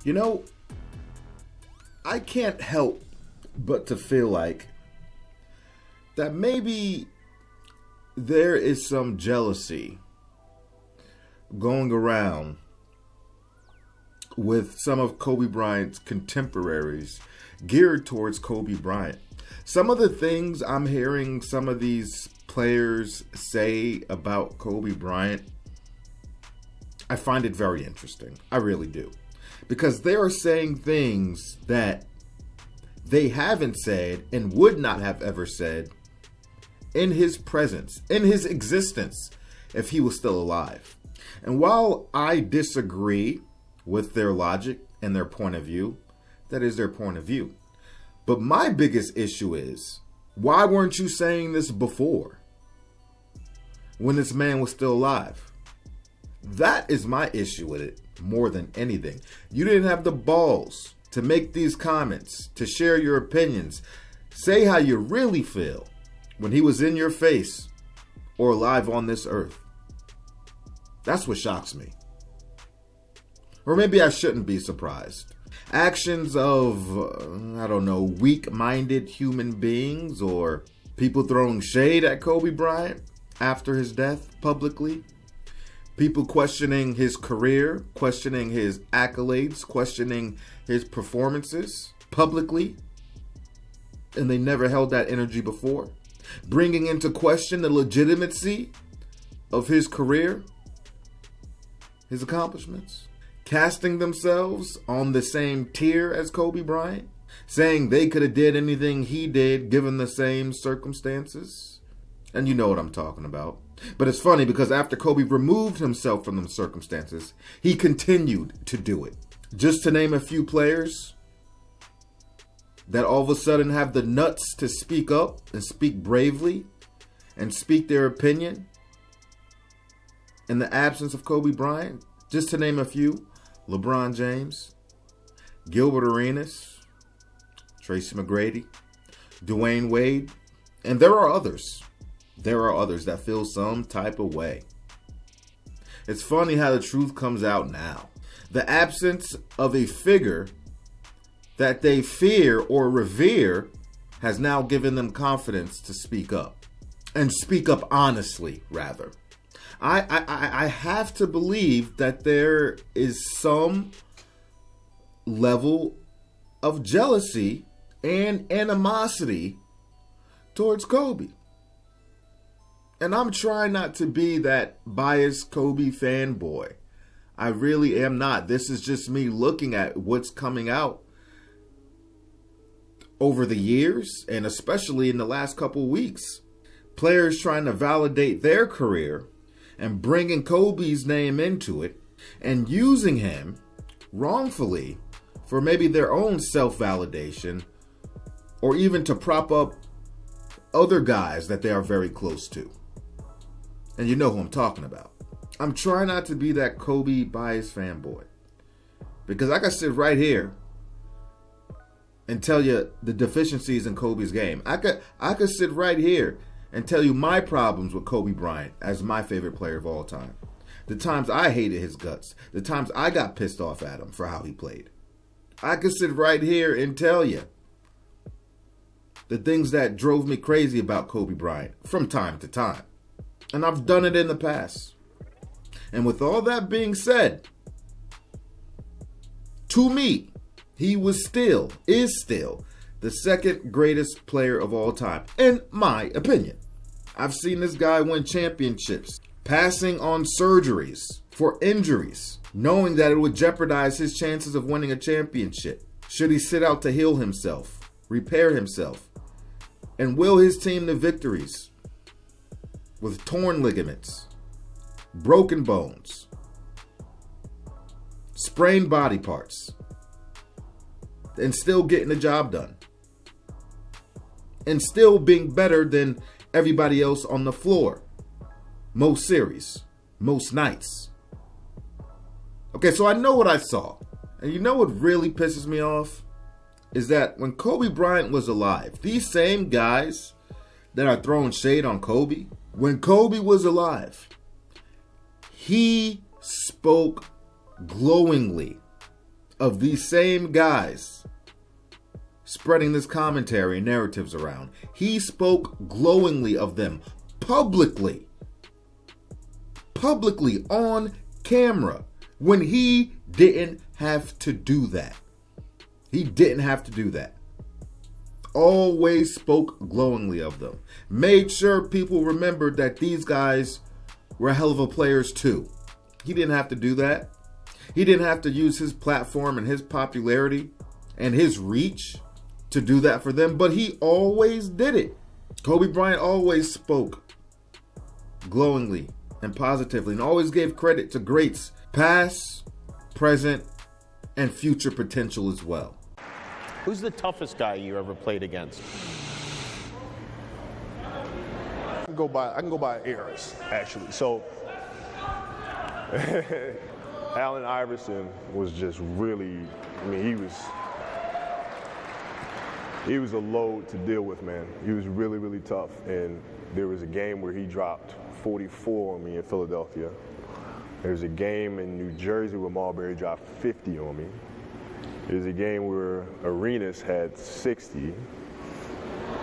You know, I can't help but to feel like that maybe there is some jealousy going around with some of Kobe Bryant's contemporaries geared towards Kobe Bryant. Some of the things I'm hearing some of these players say about Kobe Bryant, I find it very interesting. I really do. Because they are saying things that they haven't said and would not have ever said in his presence, in his existence, if he was still alive. And while I disagree with their logic and their point of view, that is their point of view. But my biggest issue is, why weren't you saying this before, when this man was still alive? That is my issue with it more than anything. You didn't have the balls to make these comments, to share your opinions, say how you really feel when he was in your face or alive on this earth. That's what shocks me. Or maybe I shouldn't be surprised. Actions of, weak-minded human beings or people throwing shade at Kobe Bryant after his death publicly. People questioning his career, questioning his accolades, questioning his performances publicly. And they never held that energy before. Bringing into question the legitimacy of his career, his accomplishments. Casting themselves on the same tier as Kobe Bryant, saying they could have did anything he did given the same circumstances. And you know what I'm talking about. But it's funny because after Kobe removed himself from them circumstances, he continued to do it. Just to name a few players that all of a sudden have the nuts to speak up and speak bravely and speak their opinion in the absence of Kobe Bryant. Just to name a few. LeBron James, Gilbert Arenas, Tracy McGrady, Dwayne Wade, and there are others. There are others that feel some type of way. It's funny how the truth comes out now. The absence of a figure that they fear or revere has now given them confidence to speak up. And speak up honestly, rather. I have to believe that there is some level of jealousy and animosity towards Kobe. And I'm trying not to be that biased Kobe fanboy. I really am not. This is just me looking at what's coming out over the years, and especially in the last couple weeks. Players trying to validate their career and bringing Kobe's name into it and using him wrongfully for maybe their own self-validation or even to prop up other guys that they are very close to. And you know who I'm talking about. I'm trying not to be that Kobe biased fanboy because I can sit right here and tell you the deficiencies in Kobe's game. I could sit right here and tell you my problems with Kobe Bryant as my favorite player of all time. The times I hated his guts. The times I got pissed off at him for how he played. I could sit right here and tell you the things that drove me crazy about Kobe Bryant from time to time. And I've done it in the past. And with all that being said, to me, he is still the second greatest player of all time, in my opinion. I've seen this guy win championships, passing on surgeries for injuries, knowing that it would jeopardize his chances of winning a championship. Should he sit out to heal himself, repair himself, and will his team to victories with torn ligaments, broken bones, sprained body parts, and still getting the job done. And still being better than everybody else on the floor. Most series. Most nights. Okay, so I know what I saw. And you know what really pisses me off? Is that when Kobe Bryant was alive, these same guys that are throwing shade on Kobe, when Kobe was alive, he spoke glowingly of these same guys spreading this commentary and narratives around. He spoke glowingly of them publicly on camera when he didn't have to do that. He didn't have to do that. Always spoke glowingly of them. Made sure people remembered that these guys were hell of a players too. He didn't have to do that. He didn't have to use his platform and his popularity and his reach to do that for them, but he always did it. Kobe Bryant always spoke glowingly and positively and always gave credit to greats, past, present, and future potential as well. Who's the toughest guy you ever played against? I can go by eras, actually. So Allen Iverson was just really, he was a load to deal with, man. He was really, really tough. And there was a game where he dropped 44 on me in Philadelphia. There was a game in New Jersey where Marbury dropped 50 on me. There's a game where Arenas had 60.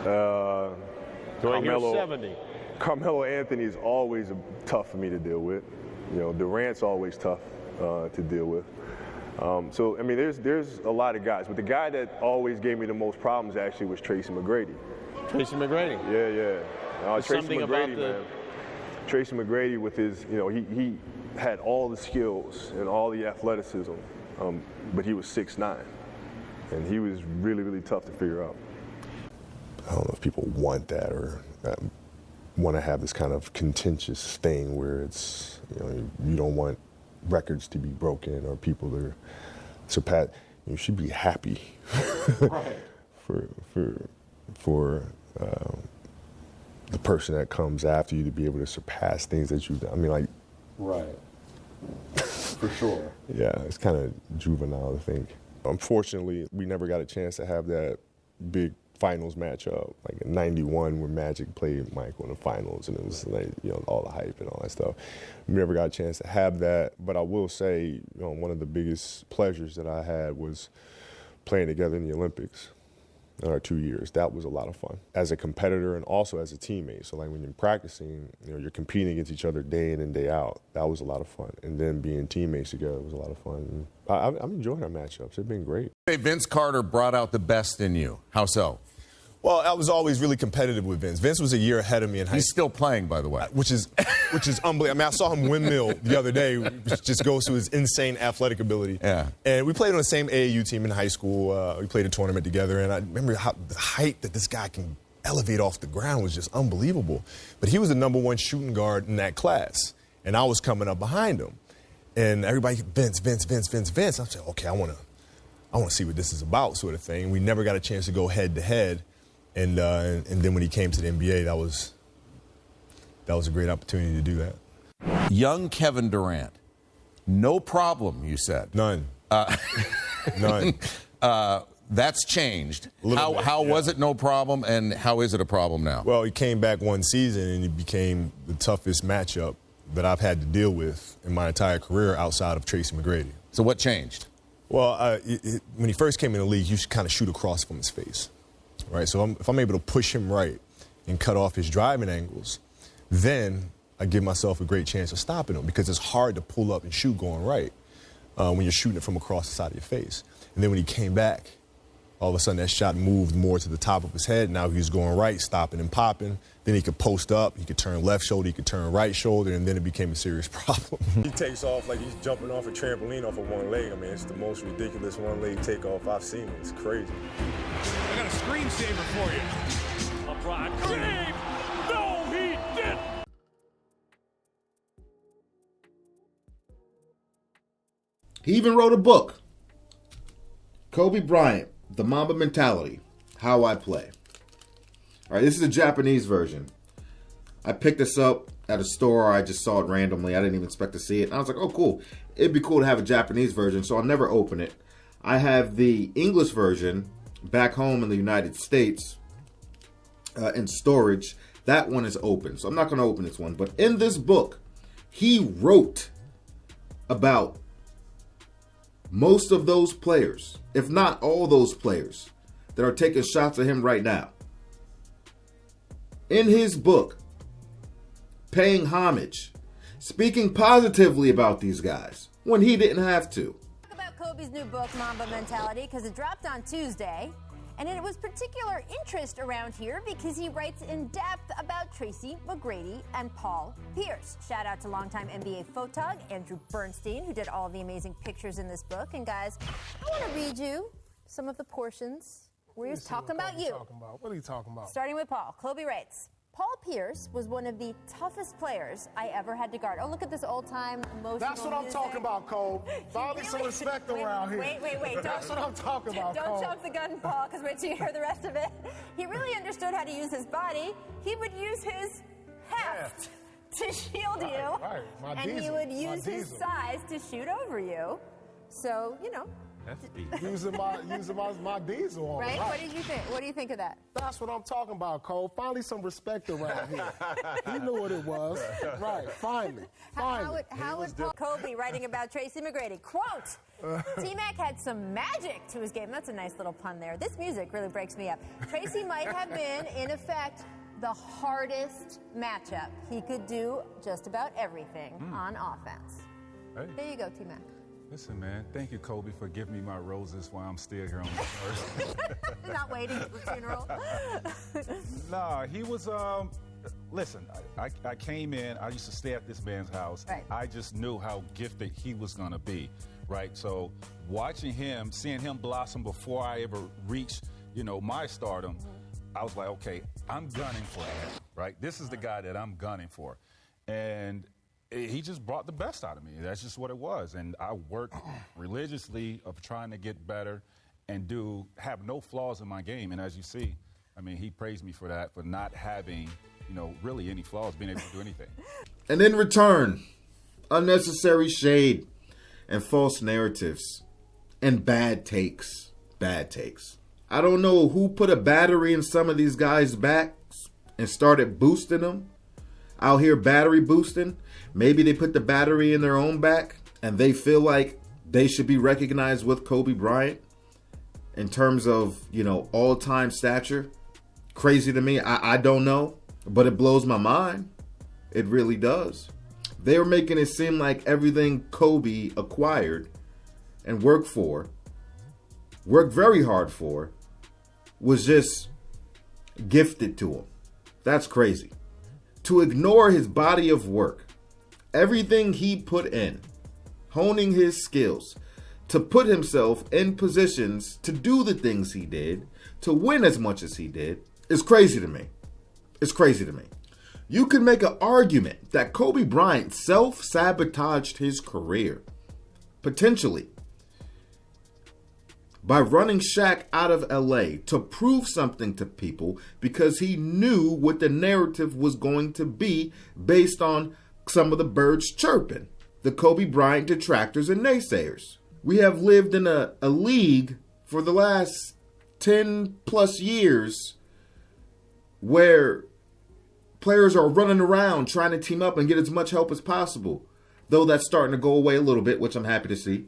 Do I hear 70? Carmelo Anthony is always tough for me to deal with. You know, Durant's always tough to deal with. There's a lot of guys. But the guy that always gave me the most problems actually was Tracy McGrady. Tracy McGrady? Yeah. Tracy McGrady, man. Tracy McGrady with his, he had all the skills and all the athleticism. But he was 6'9", and he was really, really tough to figure out. I don't know if people want that or want to have this kind of contentious thing where it's, you don't want records to be broken or people to surpass. You should be happy Right. for the person that comes after you to be able to surpass things that you've done. Right. For sure. Yeah, it's kind of juvenile to think. Unfortunately, we never got a chance to have that big finals matchup, like in '91 when Magic played Michael in the finals, and it was like, all the hype and all that stuff. We never got a chance to have that, but I will say, one of the biggest pleasures that I had was playing together in the Olympics in our 2 years. That was a lot of fun as a competitor and also as a teammate. So like when you're practicing, you're competing against each other day in and day out. That was a lot of fun. And then being teammates together was a lot of fun. I'm enjoying our matchups. They've been great. Vince Carter brought out the best in you. How so? Well, I was always really competitive with Vince. Vince was a year ahead of me in high school. He's still playing, by the way. Which is unbelievable. I saw him windmill the other day, which just goes to his insane athletic ability. Yeah. And we played on the same AAU team in high school. We played a tournament together, and I remember how the height that this guy can elevate off the ground was just unbelievable. But he was the number one shooting guard in that class, and I was coming up behind him. And everybody, Vince. I said, okay, I want to see what this is about, sort of thing. We never got a chance to go head to head. And then when he came to the NBA, that was a great opportunity to do that. Young Kevin Durant. No problem, you said. None. None. That's changed. How was it no problem, and how is it a problem now? Well, he came back one season, and it became the toughest matchup that I've had to deal with in my entire career outside of Tracy McGrady. So what changed? Well, when he first came in the league, you should kind of shoot across from his face. Right, so if I'm able to push him right and cut off his driving angles, then I give myself a great chance of stopping him because it's hard to pull up and shoot going right when you're shooting it from across the side of your face. And then when he came back, all of a sudden that shot moved more to the top of his head. Now he was going right, stopping and popping. Then he could post up, he could turn left shoulder, he could turn right shoulder, and then it became a serious problem. He takes off like he's jumping off a trampoline off of one leg. I mean, it's the most ridiculous one-leg takeoff I've seen. It's crazy. I got a screensaver for you. LeBron James! No, he didn't! He even wrote a book. Kobe Bryant, The Mamba Mentality, How I Play. All right, this is a Japanese version. I picked this up at a store. I just saw it randomly. I didn't even expect to see it. And I was like, oh, cool. It'd be cool to have a Japanese version, so I'll never open it. I have the English version back home in the United States in storage. That one is open, so I'm not going to open this one. But in this book, he wrote about most of those players, if not all those players, that are taking shots at him right now, in his book, paying homage, speaking positively about these guys when he didn't have to. Talk about Kobe's new book, Mamba Mentality, because it dropped on Tuesday. And it was particular interest around here because he writes in depth about Tracy, McGrady, and Paul Pierce. Shout out to longtime NBA photog Andrew Bernstein, who did all the amazing pictures in this book. And guys, I want to read you some of the portions where he's talking about you. What are you talking about? Starting with Paul. Kobe writes, Paul Pierce was one of the toughest players I ever had to guard. Oh, look at this old-time emotional That's what I'm talking about, Cole. Finally some respect around here. Wait. That's what I'm talking about, Cole. Don't jump the gun, Paul, because wait till you hear the rest of it. He really understood how to use his body. He would use his heft to shield you. Right. And he would use his size to shoot over you. So, you know. using my diesel on. Right? What did you think? What do you think of that? That's what I'm talking about, Cole. Finally some respect around here. He knew what it was. Right. Finally. How would Paul Kobe writing about Tracy McGrady? Quote, T-Mac had some magic to his game. That's a nice little pun there. This music really breaks me up. Tracy might have been, in effect, the hardest matchup. He could do just about everything on offense. Hey. There you go, T-Mac. Listen, man, thank you, Kobe, for giving me my roses while I'm still here on the earth. Not waiting for the funeral. Nah, he was, listen, I came in, I used to stay at this man's house. Right. I just knew how gifted he was going to be, right? So watching him, seeing him blossom before I ever reached, my stardom, I was like, okay, I'm gunning for him, right? This is the guy that I'm gunning for. And he just brought the best out of me. That's just what it was. And I worked religiously of trying to get better and have no flaws in my game. And as you see, I mean, he praised me for that, for not having, really any flaws, being able to do anything. And in return, unnecessary shade and false narratives and bad takes. Bad takes. I don't know who put a battery in some of these guys' backs and started boosting them. Out here battery boosting. Maybe they put the battery in their own back and they feel like they should be recognized with Kobe Bryant in terms of, all-time stature. Crazy to me. I don't know, but it blows my mind. It really does. They were making it seem like everything Kobe acquired and worked very hard for, was just gifted to him. That's crazy. To ignore his body of work, everything he put in, honing his skills, to put himself in positions to do the things he did, to win as much as he did, is crazy to me. It's crazy to me. You could make an argument that Kobe Bryant self-sabotaged his career, potentially, by running Shaq out of LA to prove something to people because he knew what the narrative was going to be based on some of the birds chirping, the Kobe Bryant detractors and naysayers. We have lived in a league for the last 10 plus years where players are running around trying to team up and get as much help as possible, though that's starting to go away a little bit, which I'm happy to see.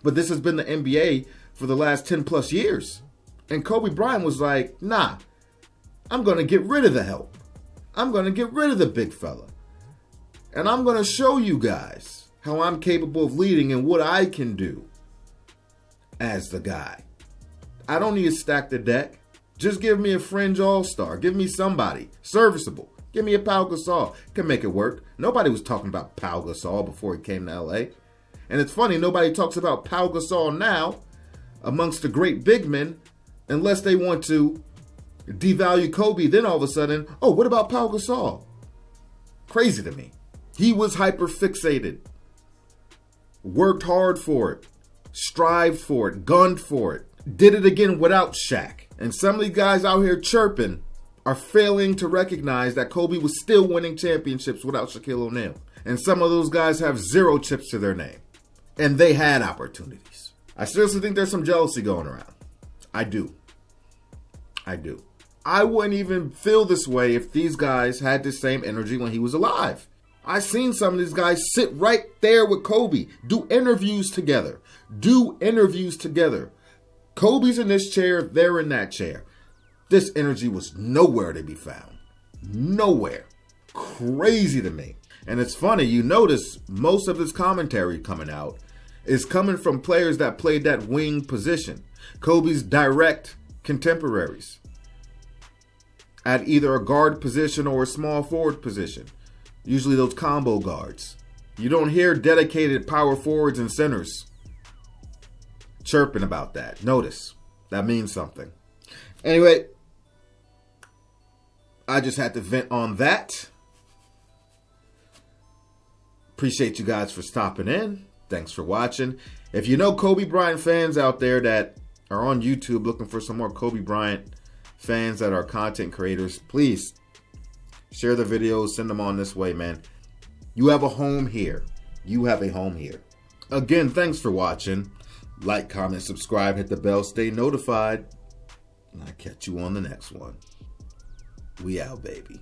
But this has been the NBA for the last 10 plus years. And Kobe Bryant was like, nah, I'm going to get rid of the help. I'm going to get rid of the big fella. And I'm going to show you guys how I'm capable of leading and what I can do as the guy. I don't need to stack the deck. Just give me a fringe all-star. Give me somebody serviceable. Give me a Pau Gasol. Can make it work. Nobody was talking about Pau Gasol before he came to LA. And it's funny, nobody talks about Pau Gasol now amongst the great big men unless they want to devalue Kobe. Then all of a sudden, oh, what about Pau Gasol? Crazy to me. He was hyper fixated, worked hard for it, strived for it, gunned for it, did it again without Shaq. And some of these guys out here chirping are failing to recognize that Kobe was still winning championships without Shaquille O'Neal. And some of those guys have 0 chips to their name. And they had opportunities. I seriously think there's some jealousy going around. I do. I wouldn't even feel this way if these guys had the same energy when he was alive. I've seen some of these guys sit right there with Kobe, do interviews together. Kobe's in this chair, they're in that chair. This energy was nowhere to be found. Nowhere. Crazy to me. And it's funny, you notice most of this commentary coming out is coming from players that played that wing position. Kobe's direct contemporaries at either a guard position or a small forward position. Usually those combo guards. You don't hear dedicated power forwards and centers chirping about that. Notice. That means something. Anyway, I just had to vent on that. Appreciate you guys for stopping in. Thanks for watching. If you know Kobe Bryant fans out there that are on YouTube looking for some more Kobe Bryant fans that are content creators, please share the videos, send them on this way, man. You have a home here. You have a home here. Again, thanks for watching. Like, comment, subscribe, hit the bell, stay notified. And I'll catch you on the next one. We out, baby.